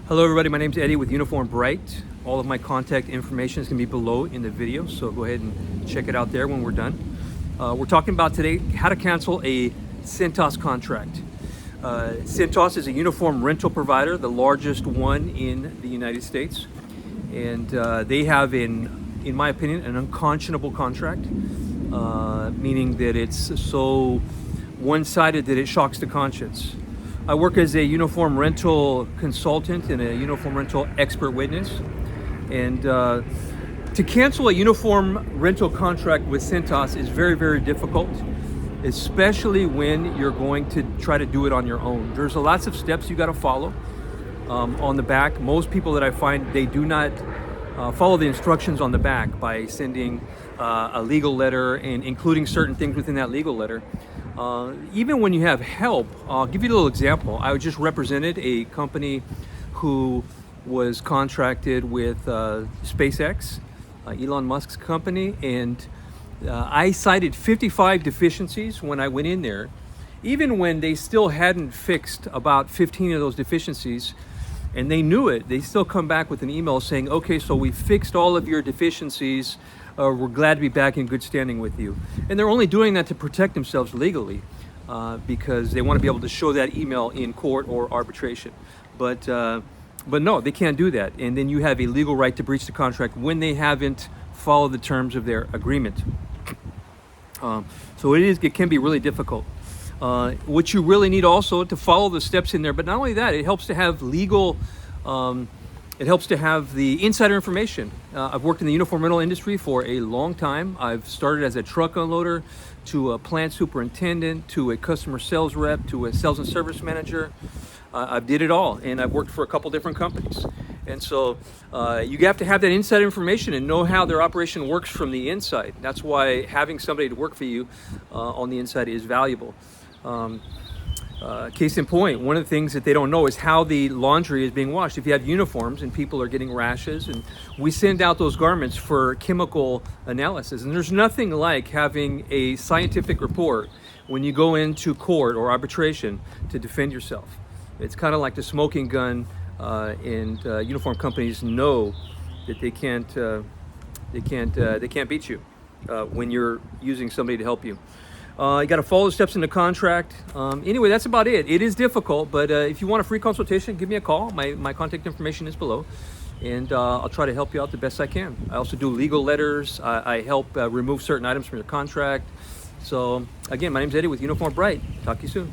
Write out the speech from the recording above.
Hello everybody, my name is Eddie with Uniform Bright. All of my contact information is going to be below in the video, so go ahead and check it out there when we're done. We're talking about today how to cancel a Cintas contract. Cintas is a uniform rental provider, the largest one in the United States. And they have, in my opinion, an unconscionable contract, meaning that it's so one-sided that it shocks the conscience. I work as a uniform rental consultant and a uniform rental expert witness. And to cancel a uniform rental contract with Cintas is very, very difficult, especially when you're going to try to do it on your own. There's lots of steps you got to follow on the back. Most people that I find, they do not follow the instructions on the back by sending a legal letter and including certain things within that legal letter. Even when you have help, I'll give you a little example. I just represented a company who was contracted with SpaceX, Elon Musk's company, and I cited 55 deficiencies when I went in there. Even when they still hadn't fixed about 15 of those deficiencies, and they knew it, they still come back with an email saying, okay, so we fixed all of your deficiencies. We're glad to be back in good standing with you. And they're only doing that to protect themselves legally because they want to be able to show that email in court or arbitration. But no, they can't do that. And then you have a legal right to breach the contract when they haven't followed the terms of their agreement. So it can be really difficult. What you really need also to follow the steps in there, but not only that, it helps to have legal, it helps to have the insider information. I've worked in the uniform rental industry for a long time. I've started as a truck unloader, to a plant superintendent, to a customer sales rep, to a sales and service manager. I've did it all, and I've worked for a couple different companies. And so you have to have that inside information and know how their operation works from the inside. That's why having somebody to work for you on the inside is valuable. Case in point, one of the things that they don't know is how the laundry is being washed. If you have uniforms and people are getting rashes, and we send out those garments for chemical analysis, and there's nothing like having a scientific report when you go into court or arbitration to defend yourself. It's kind of like the smoking gun, and uniform companies know that they can't beat you when you're using somebody to help you. You got to follow the steps in the contract. Anyway, that's about it. It is difficult, but if you want a free consultation, give me a call. My contact information is below, and I'll try to help you out the best I can. I also do legal letters. I help remove certain items from your contract. So again, my name's Eddie with Uniform Bright. Talk to you soon.